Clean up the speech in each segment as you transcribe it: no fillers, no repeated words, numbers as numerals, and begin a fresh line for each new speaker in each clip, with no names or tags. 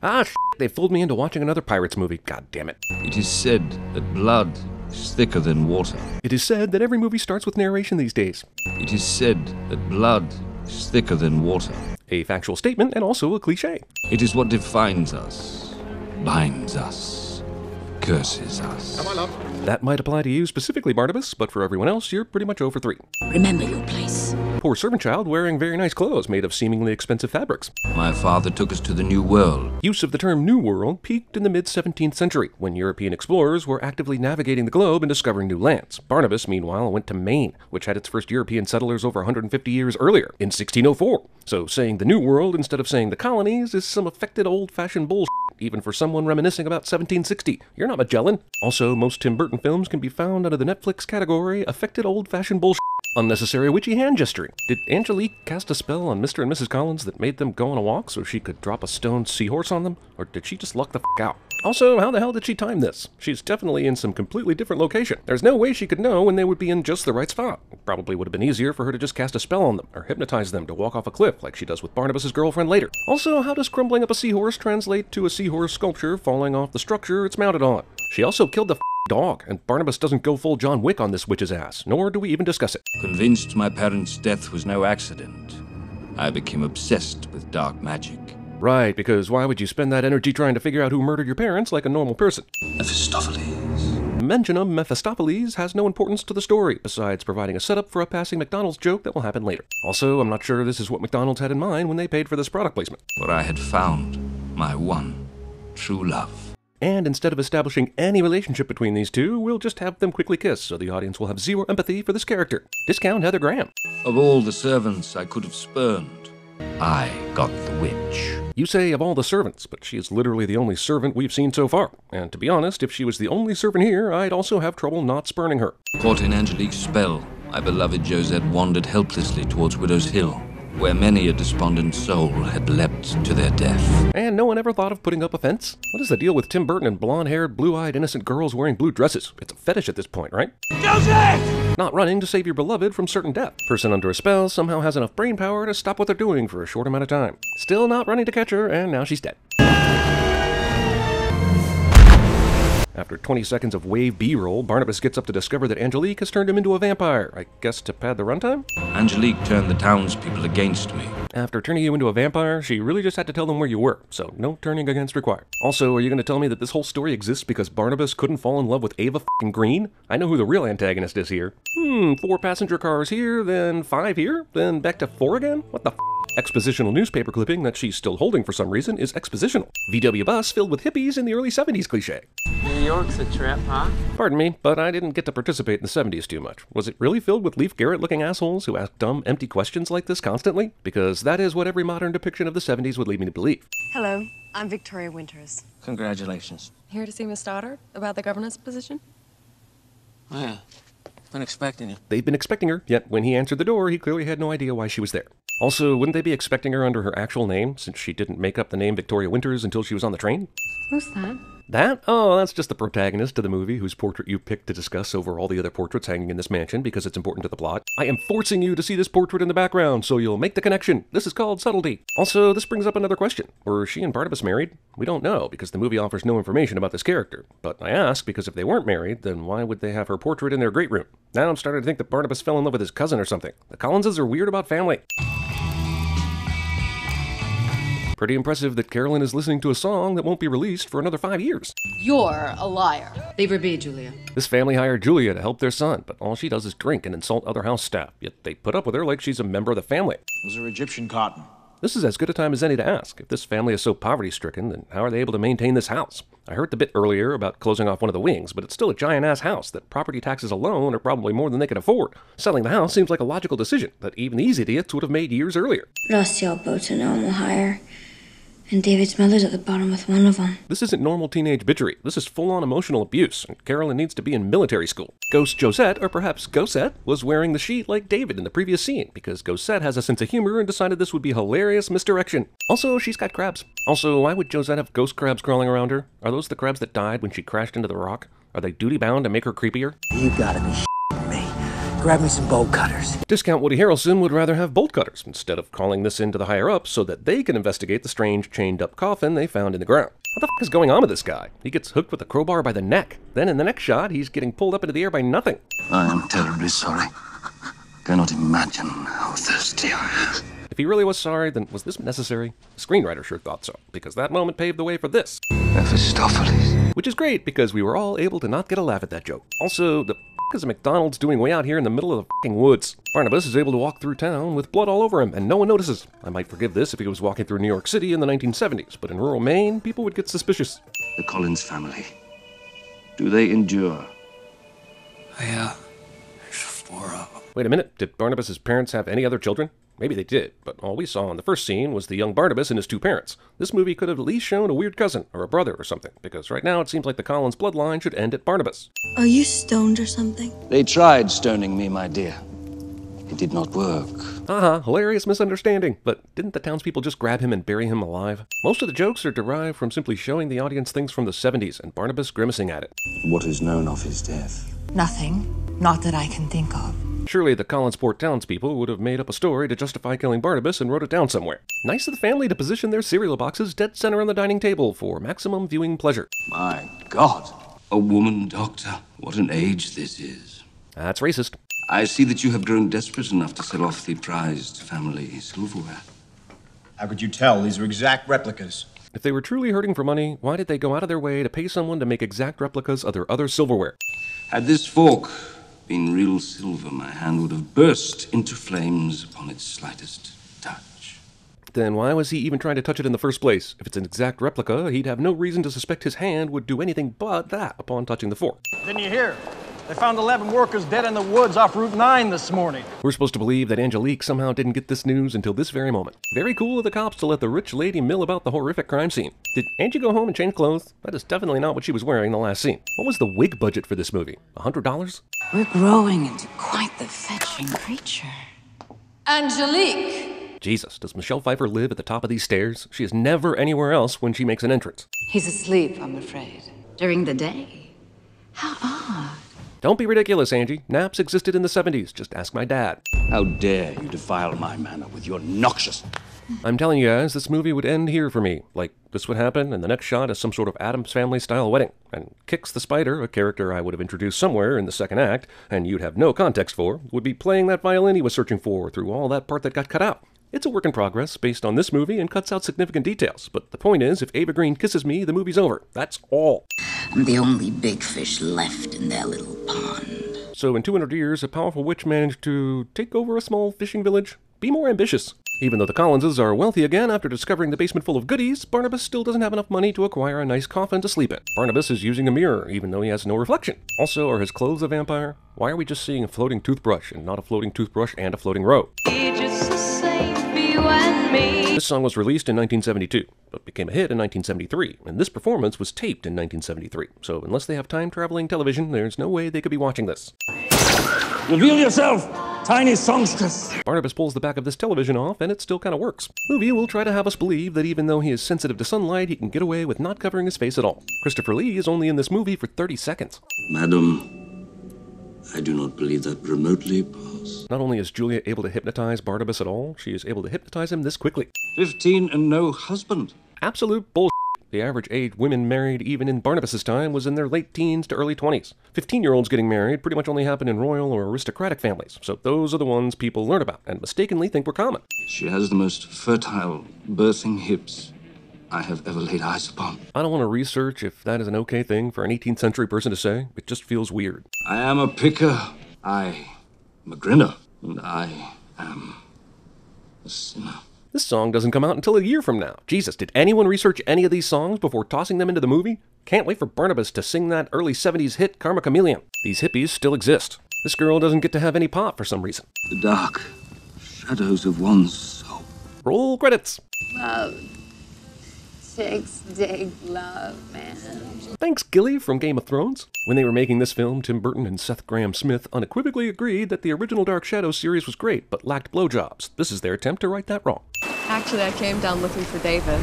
Ah, they fooled me into watching another Pirates movie. God damn it.
It is said that blood is thicker than water.
It is said that every movie starts with narration these days.
It is said that blood is thicker than water.
A factual statement and also a cliche.
It is what defines us, binds us, curses us.
Come on up.
That might apply to you specifically, Barnabas, but for everyone else, you're pretty much over 3.
Remember your place.
Poor servant child wearing very nice clothes made of seemingly expensive fabrics.
My father took us to the New World.
Use of the term New World peaked in the mid-17th century, when European explorers were actively navigating the globe and discovering new lands. Barnabas, meanwhile, went to Maine, which had its first European settlers over 150 years earlier, in 1604. So saying the New World instead of saying the colonies is some affected old-fashioned bullshit, even for someone reminiscing about 1760. You're not Magellan. Also, most Tim Burton films can be found under the Netflix category affected old-fashioned bullshit. Unnecessary witchy hand gesturing. Did Angelique cast a spell on Mr. and Mrs. Collins that made them go on a walk so she could drop a stone seahorse on them? Or did she just luck the f*** out? Also, how the hell did she time this? She's definitely in some completely different location. There's no way she could know when they would be in just the right spot. It probably would have been easier for her to just cast a spell on them, or hypnotize them to walk off a cliff like she does with Barnabas' girlfriend later. Also, how does crumbling up a seahorse translate to a seahorse sculpture falling off the structure it's mounted on? She also killed the dog, and Barnabas doesn't go full John Wick on this witch's ass, nor do we even discuss it.
Convinced my parents' death was no accident, I became obsessed with dark magic.
Right, because why would you spend that energy trying to figure out who murdered your parents like a normal person?
Mephistopheles.
The mention of Mephistopheles has no importance to the story, besides providing a setup for a passing McDonald's joke that will happen later. Also, I'm not sure this is what McDonald's had in mind when they paid for this product placement.
For I had found my one true love.
And instead of establishing any relationship between these two, we'll just have them quickly kiss so the audience will have zero empathy for this character. Discount Heather Graham.
Of all the servants I could have spurned, I got the witch.
You say of all the servants, but she is literally the only servant we've seen so far. And to be honest, if she was the only servant here, I'd also have trouble not spurning her.
Caught in Angelique's spell, my beloved Josette wandered helplessly towards Widow's Hill, where many a despondent soul had leapt to their death.
And no one ever thought of putting up a fence? What is the deal with Tim Burton and blonde-haired, blue-eyed, innocent girls wearing blue dresses? It's a fetish at this point, right? Joseph! Not running to save your beloved from certain death. Person under a spell somehow has enough brain power to stop what they're doing for a short amount of time. Still not running to catch her, and now she's dead. After 20 seconds of wave B-roll, Barnabas gets up to discover that Angelique has turned him into a vampire, I guess to pad the runtime?
Angelique turned the townspeople against me.
After turning you into a vampire, she really just had to tell them where you were, so no turning against required. Also, are you going to tell me that this whole story exists because Barnabas couldn't fall in love with Ava f***ing Green? I know who the real antagonist is here. 4 passenger cars here, then 5 here, then back to 4 again? What the f***? Expositional newspaper clipping that she's still holding for some reason is expositional. VW bus filled with hippies in the early 70s cliche.
New York's a trip, huh?
Pardon me, but I didn't get to participate in the 70s too much. Was it really filled with Leif Garrett-looking assholes who ask dumb, empty questions like this constantly? Because that is what every modern depiction of the 70s would lead me to believe.
Hello, I'm Victoria Winters.
Congratulations.
Here to see Miss Stoddard about the governess position?
Oh, yeah. Been expecting you.
They've been expecting her, yet when he answered the door, he clearly had no idea why she was there. Also, wouldn't they be expecting her under her actual name, since she didn't make up the name Victoria Winters until she was on the train?
Who's that?
That? Oh, that's just the protagonist of the movie whose portrait you picked to discuss over all the other portraits hanging in this mansion because it's important to the plot. I am forcing you to see this portrait in the background so you'll make the connection. This is called subtlety. Also, this brings up another question. Were she and Barnabas married? We don't know because the movie offers no information about this character. But I ask because if they weren't married, then why would they have her portrait in their great room? Now I'm starting to think that Barnabas fell in love with his cousin or something. The Collinses are weird about family. Pretty impressive that Carolyn is listening to a song that won't be released for another 5 years.
You're a liar. Leave her be, Julia.
This family hired Julia to help their son, but all she does is drink and insult other house staff, yet they put up with her like she's a member of the family.
Those are Egyptian cotton.
This is as good a time as any to ask. If this family is so poverty-stricken, then how are they able to maintain this house? I heard the bit earlier about closing off one of the wings, but it's still a giant-ass house that property taxes alone are probably more than they can afford. Selling the house seems like a logical decision that even these idiots would have made years earlier.
Lost sailboats and normal hire. And David's mother's at the bottom with one of them.
This isn't normal teenage bitchery. This is full-on emotional abuse, and Carolyn needs to be in military school. Ghost Josette, or perhaps Gosette, was wearing the sheet like David in the previous scene, because Gosette has a sense of humor and decided this would be hilarious misdirection. Also, she's got crabs. Also, why would Josette have ghost crabs crawling around her? Are those the crabs that died when she crashed into the rock? Are they duty-bound to make her creepier?
You gotta be s***ing me.
Grab me some bolt cutters.
Discount Woody Harrelson would rather have bolt cutters instead of calling this in to the higher-ups so that they can investigate the strange chained-up coffin they found in the ground. What the f*** is going on with this guy? He gets hooked with a crowbar by the neck. Then in the next shot, he's getting pulled up into the air by nothing.
I am terribly sorry. Cannot imagine how thirsty I am.
If he really was sorry, then was this necessary? The screenwriter sure thought so, because that moment paved the way for this.
Mephistopheles.
Which is great, because we were all able to not get a laugh at that joke. Also, the f*** is a McDonald's doing way out here in the middle of the f***ing woods? Barnabas is able to walk through town with blood all over him, and no one notices. I might forgive this if he was walking through New York City in the 1970s, but in rural Maine, people would get suspicious.
The Collins family. Do they endure?
Yeah. There's 4 of them.
Wait a minute, did Barnabas's parents have any other children? Maybe they did, but all we saw in the first scene was the young Barnabas and his 2 parents. This movie could have at least shown a weird cousin, or a brother or something, because right now it seems like the Collins bloodline should end at Barnabas.
Are you stoned or something?
They tried stoning me, my dear. It did not work.
Hilarious misunderstanding. But didn't the townspeople just grab him and bury him alive? Most of the jokes are derived from simply showing the audience things from the 70s and Barnabas grimacing at it.
What is known of his death?
Nothing. Not that I can think of.
Surely the Collinsport townspeople would have made up a story to justify killing Barnabas and wrote it down somewhere. Nice of the family to position their cereal boxes dead center on the dining table for maximum viewing pleasure.
My God. A woman doctor. What an age this is.
That's racist.
I see that you have grown desperate enough to sell off the prized family silverware.
How could you tell? These are exact replicas.
If they were truly hurting for money, why did they go out of their way to pay someone to make exact replicas of their other silverware?
Had this fork been real silver, my hand would have burst into flames upon its slightest touch.
Then why was he even trying to touch it in the first place? If it's an exact replica, he'd have no reason to suspect his hand would do anything but that upon touching the fork.
Didn't you hear? They found 11 workers dead in the woods off Route 9 this morning.
We're supposed to believe that Angelique somehow didn't get this news until this very moment. Very cool of the cops to let the rich lady mill about the horrific crime scene. Did Angie go home and change clothes? That is definitely not what she was wearing in the last scene. What was the wig budget for this movie? $100?
We're growing into quite the fetching creature.
Angelique!
Jesus, does Michelle Pfeiffer live at the top of these stairs? She is never anywhere else when she makes an entrance.
He's asleep, I'm afraid. During the day? How odd.
Don't be ridiculous, Angie. Naps existed in the 70s. Just ask my dad.
How dare you defile my manner with your noxious...
I'm telling you guys, this movie would end here for me. Like, this would happen, and the next shot is some sort of Addams Family-style wedding. And Kix the Spider, a character I would have introduced somewhere in the second act, and you'd have no context for, would be playing that violin he was searching for through all that part that got cut out. It's a work in progress based on this movie and cuts out significant details. But the point is, if Ava Green kisses me, the movie's over. That's all.
I'm the only big fish left in their little pond.
So in 200 years, a powerful witch managed to take over a small fishing village? Be more ambitious. Even though the Collinses are wealthy again after discovering the basement full of goodies, Barnabas still doesn't have enough money to acquire a nice coffin to sleep in. Barnabas is using a mirror, even though he has no reflection. Also, are his clothes a vampire? Why are we just seeing a floating toothbrush and not a floating toothbrush and a floating robe? This song was released in 1972, but became a hit in 1973, and this performance was taped in 1973. So unless they have time-traveling television, there's no way they could be watching this.
Reveal yourself, tiny songstress.
Barnabas pulls the back of this television off, and it still kind of works. Movie will try to have us believe that even though he is sensitive to sunlight, he can get away with not covering his face at all. Christopher Lee is only in this movie for 30 seconds.
Madam, I do not believe that remotely possible.
Not only is Julia able to hypnotize Barnabas at all, she is able to hypnotize him this quickly.
15 and no husband.
Absolute bullshit. The average age women married even in Barnabas's time was in their late teens to early 20s. 15-year-olds getting married pretty much only happen in royal or aristocratic families, so those are the ones people learn about and mistakenly think were common.
She has the most fertile birthing hips I have ever laid eyes upon.
I don't want to research if that is an okay thing for an 18th century person to say. It just feels weird.
I am a picker. I am a grinner. And I am a sinner.
This song doesn't come out until a year from now. Jesus, did anyone research any of these songs before tossing them into the movie? Can't wait for Barnabas to sing that early 70s hit, Karma Chameleon. These hippies still exist. This girl doesn't get to have any pop for some reason.
The dark shadows of one's soul.
Roll credits.
Love. Chicks dig love, man.
Thanks, Gilly from Game of Thrones. When they were making this film, Tim Burton and Seth Grahame-Smith unequivocally agreed that the original Dark Shadows series was great, but lacked blowjobs. This is their attempt to right that wrong.
Actually, I came down looking for David.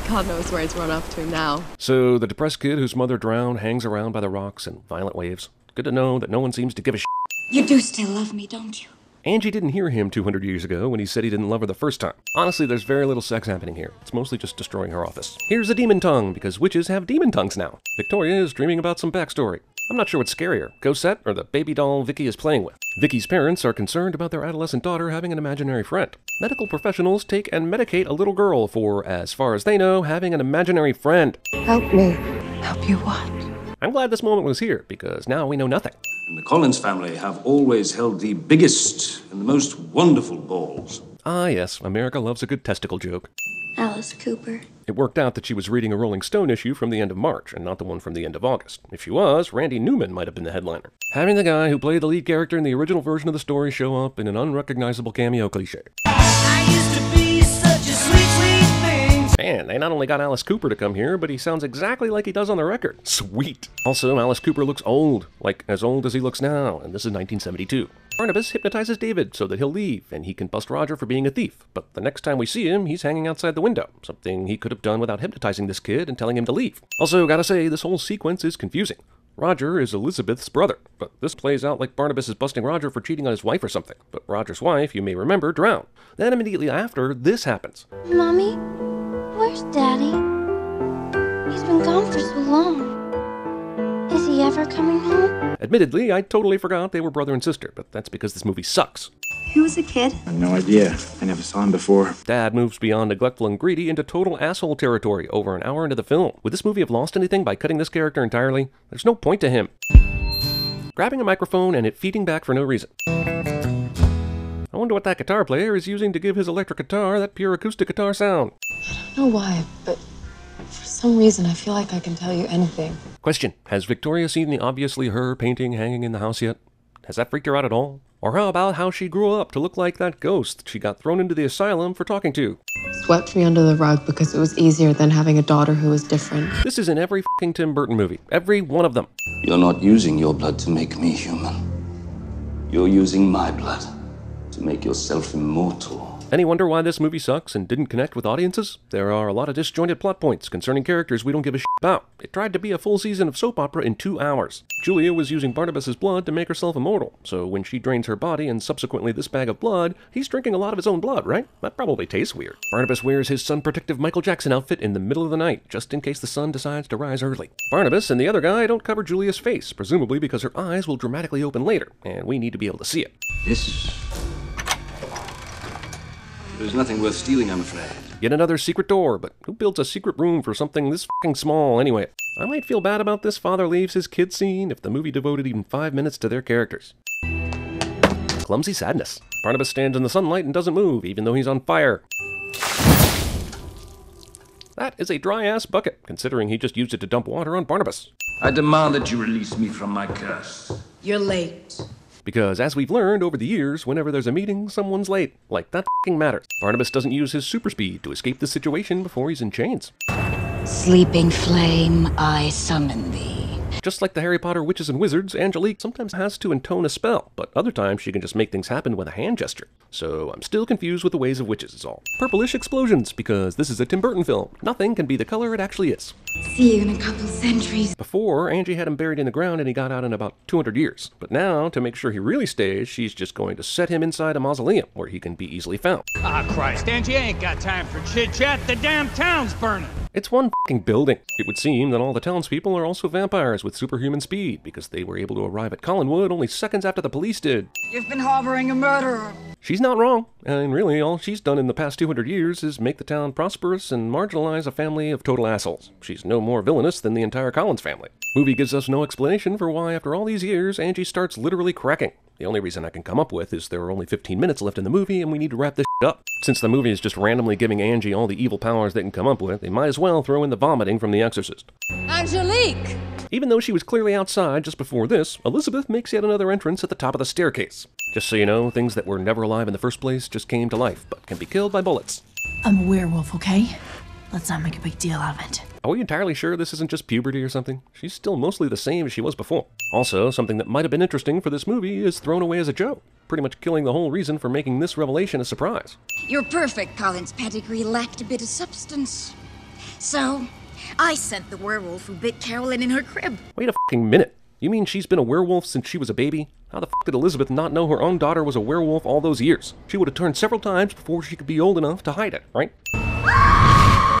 God knows where he's run off to now.
So, the depressed kid whose mother drowned hangs around by the rocks and violent waves. Good to know that no one seems to give a shit.
You do still love me, don't you?
Angie didn't hear him 200 years ago when he said he didn't love her the first time. Honestly, there's very little sex happening here. It's mostly just destroying her office. Here's a demon tongue, because witches have demon tongues now. Victoria is dreaming about some backstory. I'm not sure what's scarier, Cosette or the baby doll Vicky is playing with. Vicky's parents are concerned about their adolescent daughter having an imaginary friend. Medical professionals take and medicate a little girl for, as far as they know, having an imaginary friend.
Help me. Help you what?
I'm glad this moment was here, because now we know nothing.
And the Collins family have always held the biggest and the most wonderful balls.
Ah yes, America loves a good testicle joke.
Alice Cooper.
It worked out that she was reading a Rolling Stone issue from the end of March, and not the one from the end of August. If she was, Randy Newman might have been the headliner. Having the guy who played the lead character in the original version of the story show up in an unrecognizable cameo cliché.
I used to be such a sweet, sweet thing.
Man, they not only got Alice Cooper to come here, but he sounds exactly like he does on the record. Sweet. Also, Alice Cooper looks old, like as old as he looks now, and this is 1972. Barnabas hypnotizes David so that he'll leave, and he can bust Roger for being a thief. But the next time we see him, he's hanging outside the window, something he could have done without hypnotizing this kid and telling him to leave. Also, gotta say, this whole sequence is confusing. Roger is Elizabeth's brother, but this plays out like Barnabas is busting Roger for cheating on his wife or something. But Roger's wife, you may remember, drowned. Then immediately after, this happens.
Mommy, where's Daddy? He's been gone for so long. Is he ever coming home?
Admittedly, I totally forgot they were brother and sister, but that's because this movie sucks.
Who was the kid?
I have no idea. I never saw him before.
Dad moves beyond neglectful and greedy into total asshole territory over an hour into the film. Would this movie have lost anything by cutting this character entirely? There's no point to him. Grabbing a microphone and it feeding back for no reason. I wonder what that guitar player is using to give his electric guitar that pure acoustic guitar sound.
I don't know why, but for some reason I feel like I can tell you anything.
Question: has Victoria seen the obviously her painting hanging in the house yet? Has that freaked her out at all? Or how about how she grew up to look like that ghost she got thrown into the asylum for talking to?
Swept me under the rug because it was easier than having a daughter who was different.
This is in every fucking Tim Burton movie. Every one of them.
You're not using your blood to make me human. You're using my blood to make yourself immortal.
Any wonder why this movie sucks and didn't connect with audiences? There are a lot of disjointed plot points concerning characters we don't give a shit about. It tried to be a full season of soap opera in 2 hours. Julia was using Barnabas's blood to make herself immortal, so when she drains her body and subsequently this bag of blood, he's drinking a lot of his own blood, right? That probably tastes weird. Barnabas wears his sun-protective Michael Jackson outfit in the middle of the night, just in case the sun decides to rise early. Barnabas and the other guy don't cover Julia's face, presumably because her eyes will dramatically open later, and we need to be able to see it.
There's nothing worth stealing, I'm afraid.
Yet another secret door, but who builds a secret room for something this fucking small anyway? I might feel bad about this father leaves his kid scene if the movie devoted even 5 minutes to their characters. Clumsy sadness. Barnabas stands in the sunlight and doesn't move, even though he's on fire. That is a dry-ass bucket, considering he just used it to dump water on Barnabas.
I demand that you release me from my curse.
You're late.
Because as we've learned over the years, whenever there's a meeting, someone's late. Like that fucking matters. Barnabas doesn't use his super speed to escape the situation before he's in chains.
Sleeping flame, I summon thee.
Just like the Harry Potter witches and wizards, Angelique sometimes has to intone a spell, but other times she can just make things happen with a hand gesture. So I'm still confused with the ways of witches is all. Purplish explosions, because this is a Tim Burton film. Nothing can be the color it actually is.
See you in a couple centuries.
Before, Angie had him buried in the ground and he got out in about 200 years. But now, to make sure he really stays, she's just going to set him inside a mausoleum where he can be easily found.
Ah, Christ, Angie, I ain't got time for chit-chat. The damn town's burning.
It's one fucking building. It would seem that all the townspeople are also vampires with superhuman speed, because they were able to arrive at Collinwood only seconds after the police did.
You've been harboring a murderer.
She's not wrong, and really all she's done in the past 200 years is make the town prosperous and marginalize a family of total assholes. She's no more villainous than the entire Collins family. Movie gives us no explanation for why after all these years Angie starts literally cracking. The only reason I can come up with is there are only 15 minutes left in the movie and we need to wrap this shit up. Since the movie is just randomly giving Angie all the evil powers they can come up with, they might as well throw in the vomiting from The Exorcist.
Angelique!
Even though she was clearly outside just before this, Elizabeth makes yet another entrance at the top of the staircase. Just so you know, things that were never alive in the first place just came to life, but can be killed by bullets.
I'm a werewolf, okay? Let's not make a big deal of it.
Are we entirely sure this isn't just puberty or something? She's still mostly the same as she was before. Also, something that might have been interesting for this movie is thrown away as a joke, pretty much killing the whole reason for making this revelation a surprise.
Your perfect Collins pedigree lacked a bit of substance. So, I sent the werewolf who bit Carolyn in her crib.
Wait a fucking minute. You mean she's been a werewolf since she was a baby? How the f did Elizabeth not know her own daughter was a werewolf all those years? She would have turned several times before she could be old enough to hide it, right?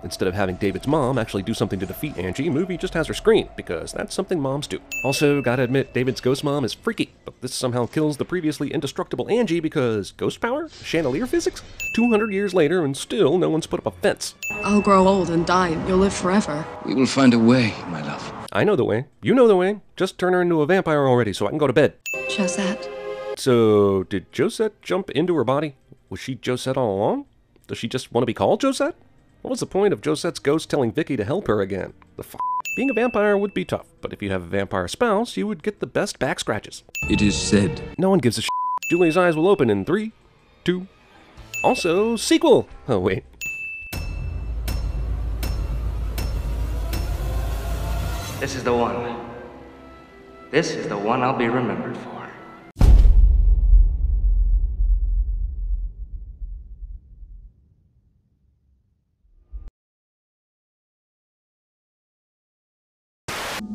Instead of having David's mom actually do something to defeat Angie, movie just has her scream, because that's something moms do. Also, gotta admit, David's ghost mom is freaky, but this somehow kills the previously indestructible Angie because ghost power? Chandelier physics? 200 years later and still no one's put up a fence.
I'll grow old and die, and you'll live forever.
We will find a way, my love.
I know the way. You know the way. Just turn her into a vampire already so I can go to bed.
Josette.
So, did Josette jump into her body? Was she Josette all along? Does she just want to be called Josette? What was the point of Josette's ghost telling Vicky to help her again? The f***? Being a vampire would be tough, but if you have a vampire spouse, you would get the best back scratches.
It is said.
No one gives a shit. Julie's eyes will open in 3, 2... Also, sequel! Oh, wait.
This is the one. This is the one I'll be remembered for.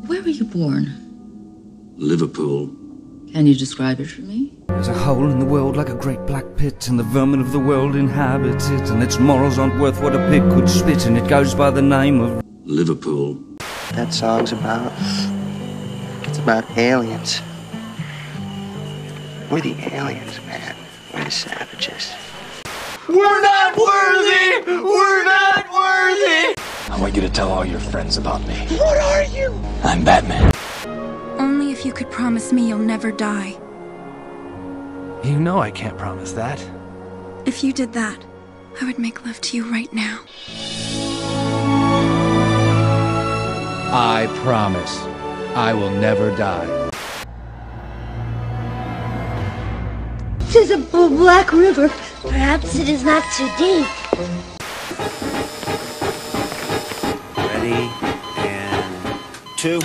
Where were you born?
Liverpool.
Can you describe it for me?
There's a hole in the world like a great black pit, and the vermin of the world inhabit it, and its morals aren't worth what a pig could spit, and it goes by the name of
Liverpool.
That song's about... it's about aliens. We're the aliens, man. We're the savages.
We're not worthy! We're not worthy!
I want you to tell all your friends about me.
What are you?
I'm Batman.
Only if you could promise me you'll never die.
You know I can't promise that.
If you did that, I would make love to you right now.
I promise I will never die.
Tis a black river. Perhaps it is not too deep.
Ready, and 2.